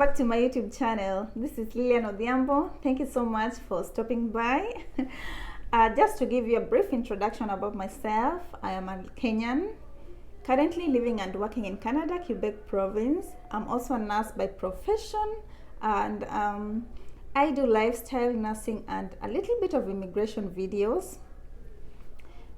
back to my YouTube channel. This is Lilian Odhiambo. Thank you so much for stopping by. Just to give you a brief introduction about myself, I am a Kenyan, currently living and working in Canada, Quebec province. I'm also a nurse by profession, and I do lifestyle nursing and a little bit of immigration videos.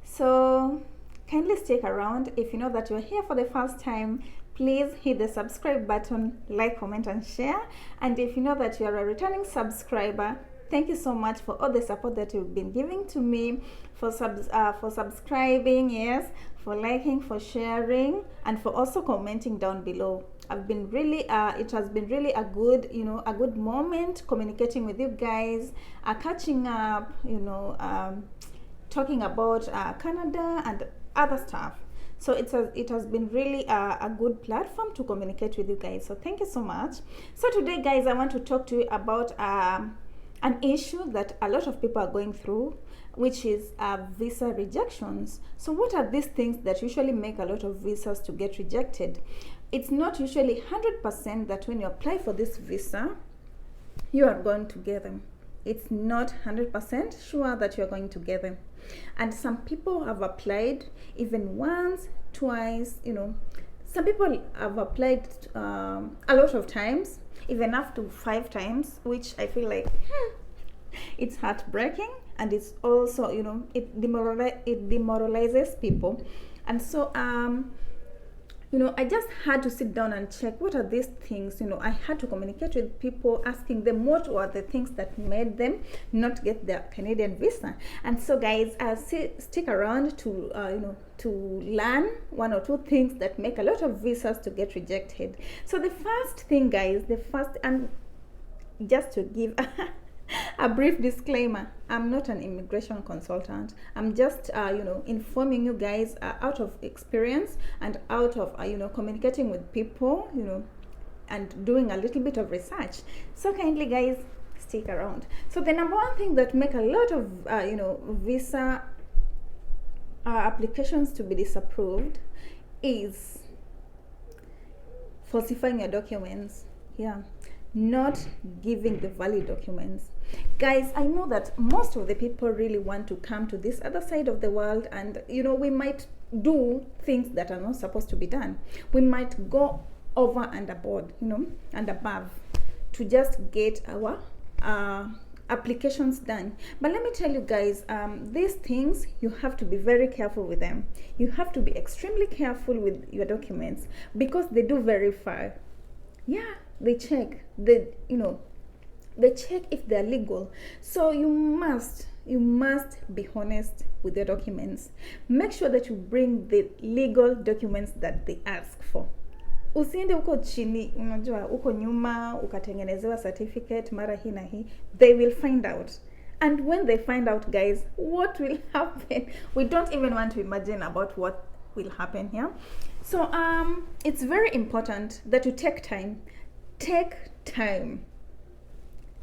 So kindly stick around. If you know that you're here for the first time, please hit the subscribe button, like, comment and share. And if you know that you are a returning subscriber, thank you so much for all the support that you've been giving to me, for subscribing, yes, for liking, for sharing, and for also commenting down below. I've been really it has been really a good, a good moment communicating with you guys, catching up, talking about Canada and other stuff. So it has been really a good platform to communicate with you guys. So thank you so much. So today, guys, I want to talk to you about an issue that a lot of people are going through, which is visa rejections. So what are these things that usually make a lot of visas to get rejected? It's not usually 100% that when you apply for this visa, you are going to get them. It's not 100% sure that you're going to get them. And some people have applied even once, twice, some people have applied a lot of times, even up to 5 times, which I feel like it's heartbreaking, and it's also, it demoralizes people. And so I just had to sit down and check what are these things. I had to communicate with people, asking them what were the things that made them not get their Canadian visa. And so, guys, stick around to to learn 1 or 2 things that make a lot of visas to get rejected. So the first thing, guys, and just to give a brief disclaimer, I'm not an immigration consultant. I'm just informing you guys out of experience and out of communicating with people, and doing a little bit of research. So kindly, guys, stick around. So the number one thing that make a lot of visa applications to be disapproved is falsifying your documents. Not giving the valid documents. Guys, I know that most of the people really want to come to this other side of the world, and we might do things that are not supposed to be done. We might go over and aboard, and above, to just get our applications done. But let me tell you guys, these things, you have to be very careful with them. You have to be extremely careful with your documents, because they do verify. They check, they check if they're legal. So you must be honest with your documents. Make sure that you bring the legal documents that they ask for. Usiende uko chini, unajua uko nyuma ukatengenezewa certificate mara hii na hii. They will find out. And when they find out, guys, what will happen? We don't even want to imagine about what will happen here. So it's very important that you take time. Take time.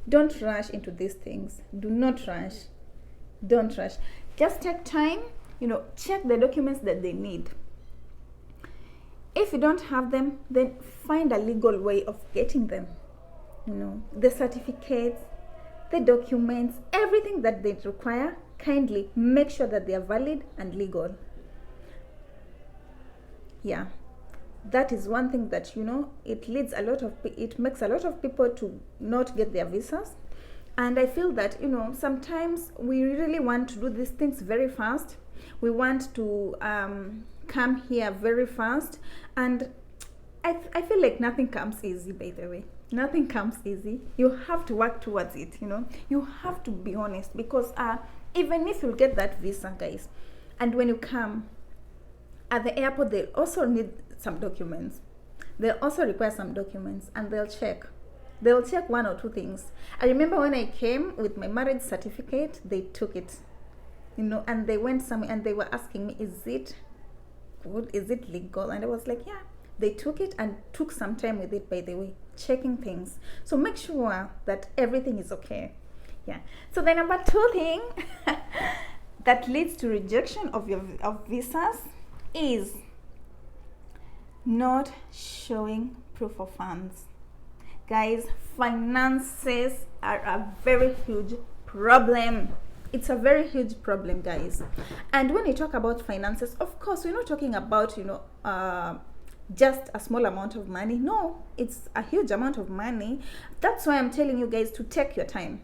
Don't rush into these things. Do not rush. Don't rush. Just take time, check the documents that they need. If you don't have them, then find a legal way of getting them. The certificates, the documents, everything that they require, kindly make sure that they are valid and legal. That is one thing that it makes a lot of people to not get their visas. And I feel that sometimes we really want to do these things very fast. We want to come here very fast, and I feel like nothing comes easy. By the way, nothing comes easy. You have to work towards it. You have to be honest, because even if you get that visa, guys, and when you come at the airport, they also need some documents. They'll also require some documents, and they'll check 1 or 2 things. I remember when I came with my marriage certificate, they took it, and they went somewhere and they were asking me, is it good? Is it legal? And I was like, yeah. They took it and took some time with it, by the way, checking things. So make sure that everything is okay. So the number 2 thing that leads to rejection of visas is not showing proof of funds. guys, finances are a very huge problem. It's a very huge problem, guys. And when you talk about finances, of course, we're not talking about, just a small amount of money. No, it's a huge amount of money. That's why I'm telling you guys to take your time.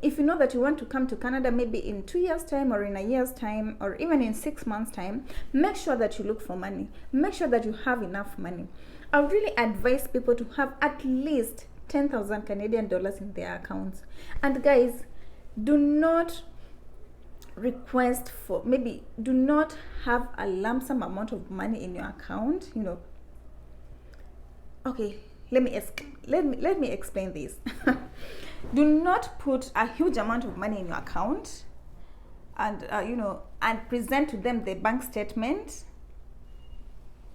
If you know that you want to come to Canada maybe in 2 years time, or in a year's time, or even in 6 months time, make sure that you look for money. Make sure that you have enough money. I would really advise people to have at least 10,000 Canadian dollars in their accounts. And guys, do not request for, maybe do not have a lump sum amount of money in your account. Okay, let me explain this. Do not put a huge amount of money in your account and and present to them the bank statement.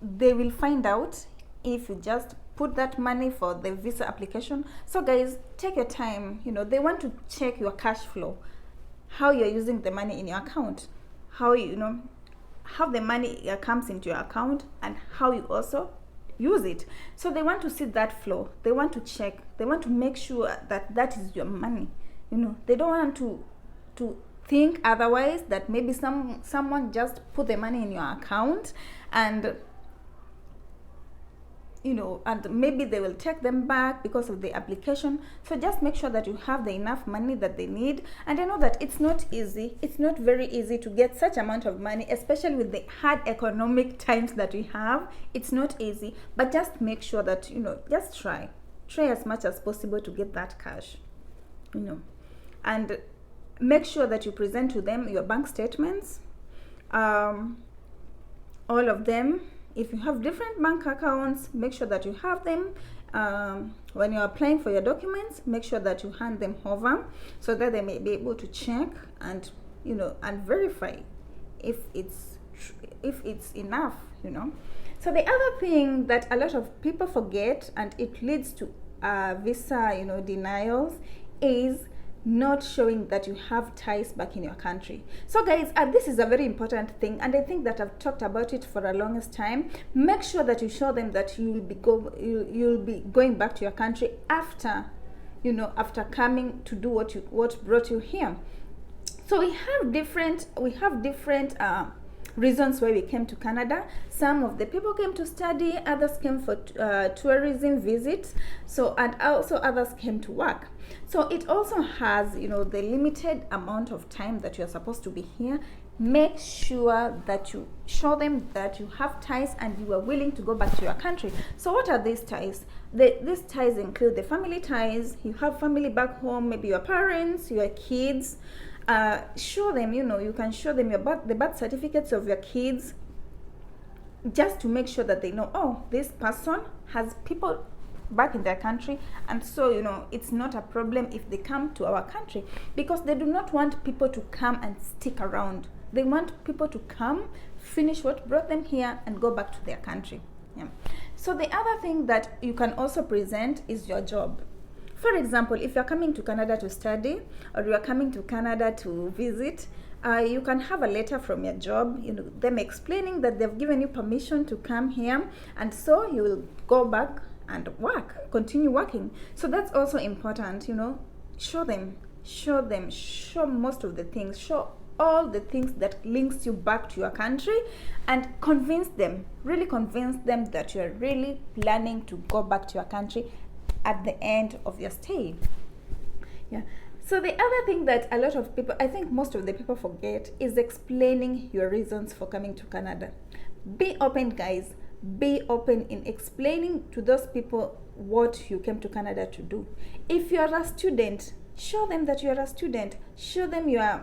They will find out if you just put that money for the visa application. So guys, take your time. They want to check your cash flow, how you're using the money in your account, how how the money comes into your account, and how you also use it. So they want to see that flow. They want to check. They want to make sure that that is your money. They don't want to think otherwise, that maybe someone just put the money in your account and and maybe they will take them back because of the application. So just make sure that you have the enough money that they need. And I know that it's not easy. It's not very easy to get such amount of money, especially with the hard economic times that we have. It's not easy, but just make sure that, just try as much as possible to get that cash, and make sure that you present to them your bank statements, all of them. If you have different bank accounts, make sure that you have them. When you're applying for your documents, make sure that you hand them over so that they may be able to check and and verify if it's enough. So the other thing that a lot of people forget, and it leads to visa denials, is not showing that you have ties back in your country. So guys, this is a very important thing, and I think that I've talked about it for the longest time. Make sure that you show them that you'll be going back to your country after after coming to do what brought you here. So we have different reasons why we came to Canada. Some of the people came to study, others came for tourism visits, and also others came to work. So it also has the limited amount of time that you're supposed to be here. Make sure that you show them that you have ties and you are willing to go back to your country. So what are these ties? These ties include the family ties. You have family back home, maybe your parents, your kids. Show them, you can show them the birth certificates of your kids, just to make sure that they know, oh, this person has people back in their country, and so it's not a problem if they come to our country, because they do not want people to come and stick around. They want people to come, finish what brought them here, and go back to their country. Yeah. So the other thing that you can also present is your job. For example, if you're coming to Canada to study, or you're coming to Canada to visit, you can have a letter from your job, them explaining that they've given you permission to come here, and so you will go back and continue working. So that's also important. Show most of the things, show all the things that links you back to your country, and really convince them that you're really planning to go back to your country at the end of your stay. Yeah. So the other thing that a lot of people, I think most of the people forget, is explaining your reasons for coming to Canada. Be open, guys. Be open in explaining to those people what you came to Canada to do. If you are a student, show them that you are a student. Show them your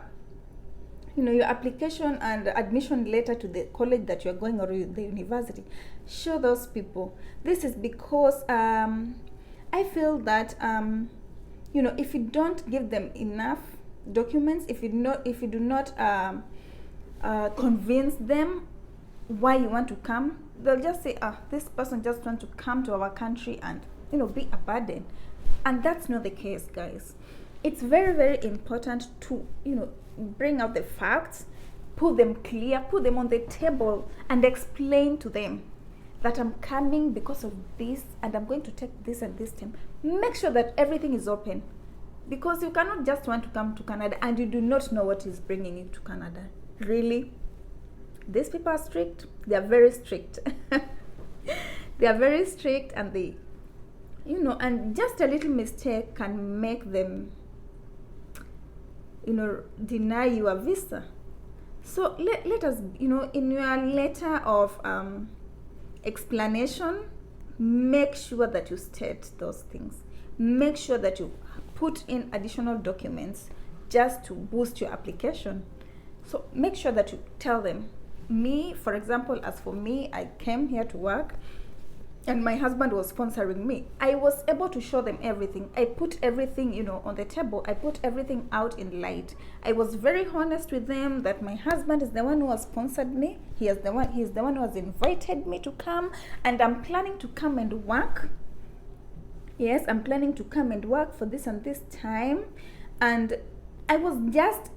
application and admission letter to the college that you're going, or the university. Show those people. This is because I feel that if you don't give them enough documents, if you do not convince them why you want to come, they'll just say, this person just wants to come to our country and be a burden. And that's not the case, guys. It's very, very important to bring out the facts, put them clear, put them on the table, and explain to them that I'm coming because of this, and I'm going to take this and this time. Make sure that everything is open, because you cannot just want to come to Canada and you do not know what is bringing you to Canada. Really, these people are strict. They are very strict. They are very strict, and they, and just a little mistake can make them, deny you a visa. So let us, in your letter of explanation, make sure that you state those things. Make sure that you put in additional documents just to boost your application. So make sure that you tell them. Me, for example, as for me, I came here to work and my husband was sponsoring me. I was able to show them everything. I put everything, on the table. I put everything out in light. I was very honest with them that my husband is the one who has sponsored me. He's the one who has invited me to come, and I'm planning to come and work. Yes, I'm planning to come and work for this and this time. And I was just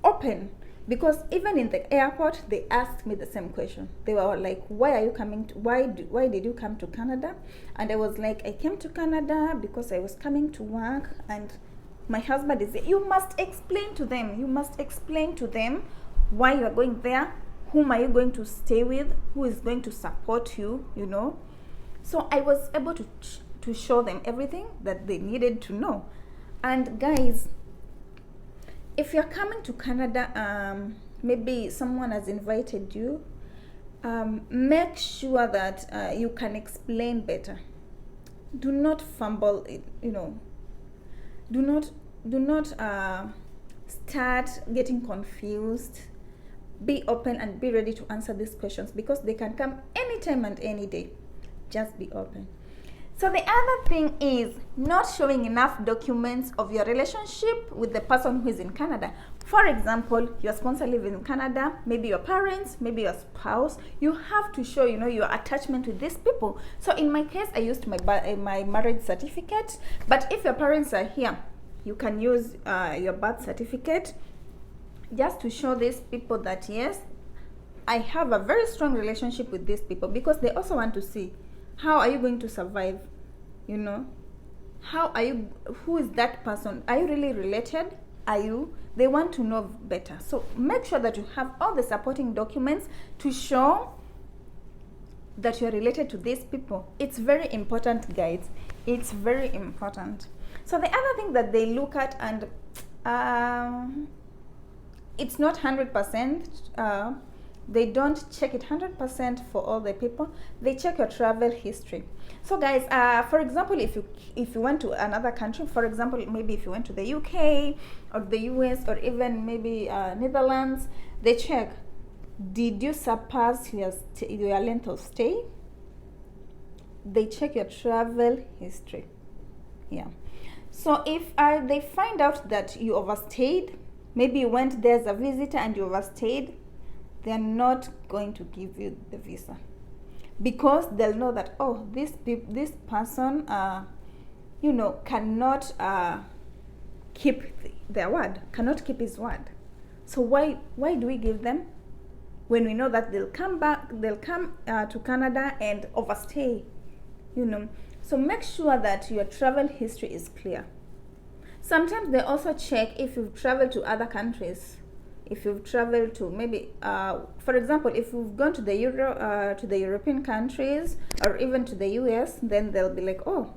open, because even in the airport, they asked me the same question. They were like, why are you coming to, why did you come to Canada? And I was like, I came to Canada because I was coming to work, and my husband is there. You must explain to them. You must explain to them why you are going there. Whom are you going to stay with? Who is going to support you, So I was able to show them everything that they needed to know. And guys, if you're coming to Canada, maybe someone has invited you, make sure that you can explain better. Do not fumble it, Do not start getting confused. Be open and be ready to answer these questions, because they can come anytime and any day. Just be open. So the other thing is not showing enough documents of your relationship with the person who is in Canada. For example, your sponsor lives in Canada, maybe your parents, maybe your spouse. You have to show, your attachment with these people. So in my case, I used my marriage certificate. But if your parents are here, you can use your birth certificate, just to show these people that, yes, I have a very strong relationship with these people, because they also want to see, how are you going to survive? How are you, who is that person? Are you really related? They want to know better. So make sure that you have all the supporting documents to show that you're related to these people. It's very important, guys. It's very important. So the other thing that they look at, and it's not 100%, they don't check it 100% for all the people. They check your travel history. So guys, for example, if you went to another country, for example, maybe if you went to the UK or the US or even maybe Netherlands, they check, did you surpass your length of stay? They check your travel history. Yeah. So if they find out that you overstayed, maybe you went there as a visitor and you overstayed, they're not going to give you the visa, because they'll know that, oh, this person cannot keep their word, cannot keep his word. So why do we give them, when we know that they'll come to Canada and overstay? So make sure that your travel history is clear. Sometimes they also check if you've traveled to other countries. If you've traveled to maybe, for example, if you've gone to the European countries or even to the US, then they'll be like, oh,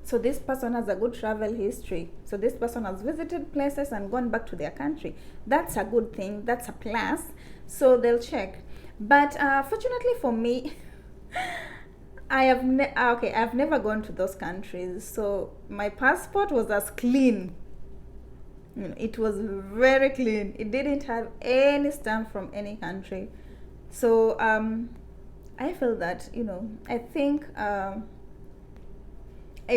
so this person has a good travel history. So this person has visited places and gone back to their country. That's a good thing. That's a plus. So they'll check. But fortunately for me, I've never gone to those countries. So my passport was as clean. It was very clean. It didn't have any stamp from any country. So I feel that, I think I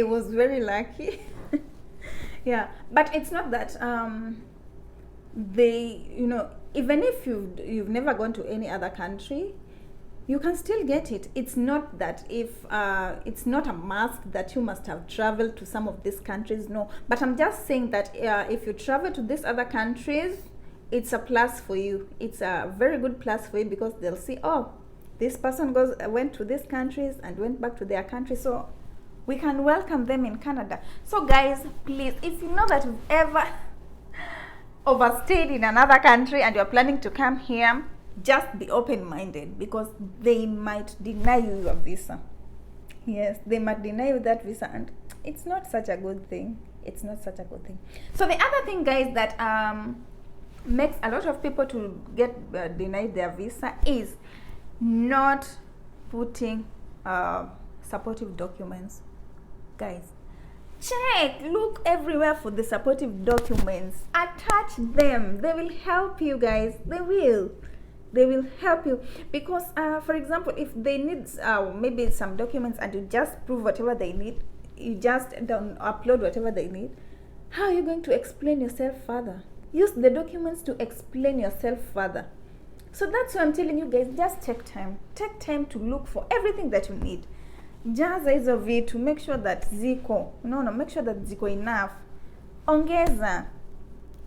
was very lucky. Yeah, but it's not that even if you've never gone to any other country, you can still get it. It's not that it's not a must that you must have traveled to some of these countries, no. But I'm just saying that if you travel to these other countries, it's a plus for you. It's a very good plus for you, because they'll see, oh, this person went to these countries and went back to their country, so we can welcome them in Canada. So guys, please, if you know that you've ever overstayed in another country and you're planning to come here, just be open-minded, because they might deny you your visa. Yes, they might deny you that visa, and it's not such a good thing. It's not such a good thing. So the other thing, guys, that makes a lot of people to get denied their visa is not putting supportive documents. Guys, check, look everywhere for the supportive documents, attach them. They will help you, guys. They will help you, because for example, if they need maybe some documents and you just prove whatever they need, you just don't upload whatever they need, how are you going to explain yourself further? Use the documents to explain yourself further. So that's why I'm telling you guys, just take time to look for everything that you need. Jaza hizo vitu, make sure that ziko, make sure that ziko enough. Ongeza,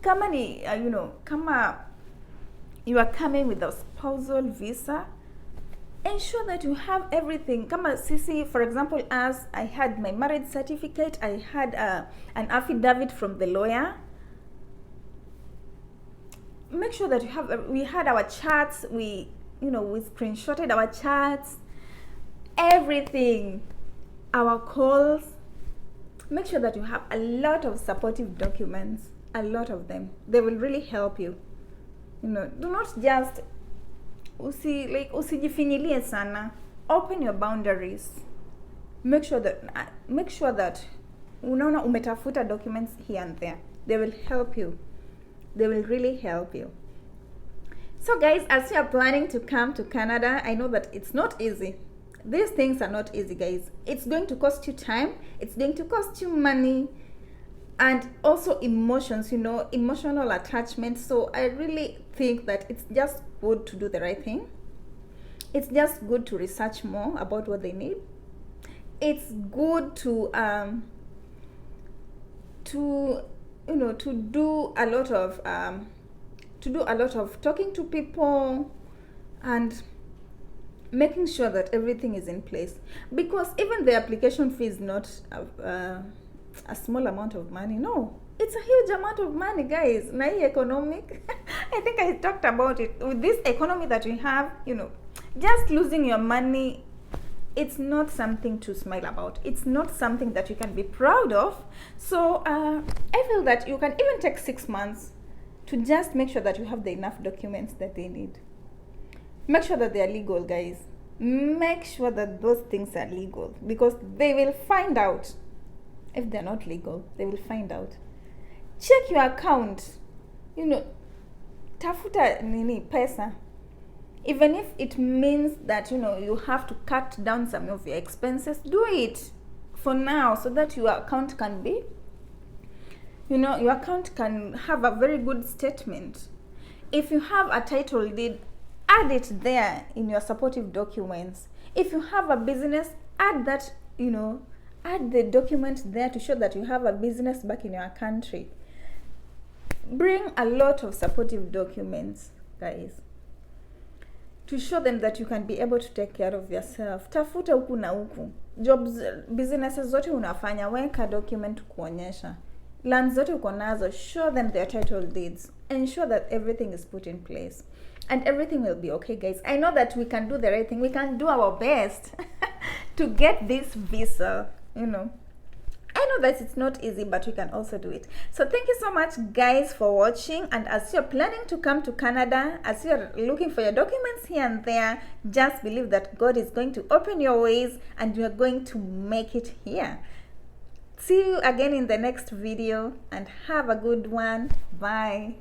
kama ni kama you are coming with a spousal visa, ensure that you have everything. Kama sisi, for example, as I had my marriage certificate, I had an affidavit from the lawyer. Make sure that you have, we had our charts, we screenshotted our charts, everything, our calls. Make sure that you have a lot of supportive documents, a lot of them. They will really help you. Do not just usijifinyilie sana. Open your boundaries. Make sure that unaona umetafuta documents here and there. They will help you. They will really help you. So guys, as you are planning to come to Canada, I know that it's not easy. These things are not easy, guys. It's going to cost you time. It's going to cost you money. And also emotions, emotional attachment. So I really think that it's just good to do the right thing. It's just good to research more about what they need. It's good to do a lot of talking to people and making sure that everything is in place, because even the application fee is not a small amount of money. No, it's a huge amount of money, guys. Na hii economic I think I talked about it. With this economy that we have, just losing your money, it's not something to smile about. It's not something that you can be proud of. So I feel that you can even take 6 months to just make sure that you have the enough documents that they need. Make sure that they are legal, guys. Make sure that those things are legal, because they will find out. If they're not legal, they will find out. Check your account. Tafuta nini pesa. Even if it means that you have to cut down some of your expenses, do it for now, so that your account can be, your account can have a very good statement. If you have a title deed, add it there in your supportive documents. If you have a business, add that, add the document there to show that you have a business back in your country. Bring a lot of supportive documents, guys, to show them that you can be able to take care of yourself. Tafuta huku na huku. Jobs, businesses zote unafanya, weka document kuonyesha. Lands zote uko nazo, show them their title deeds. Ensure that everything is put in place. And everything will be okay, guys. I know that we can do the right thing. We can do our best to get this visa, I know that it's not easy, but we can also do it. So thank you so much, guys, for watching. And as you're planning to come to Canada, as you're looking for your documents here and there, just believe that God is going to open your ways and you're going to make it here. See you again in the next video, and have a good one. Bye.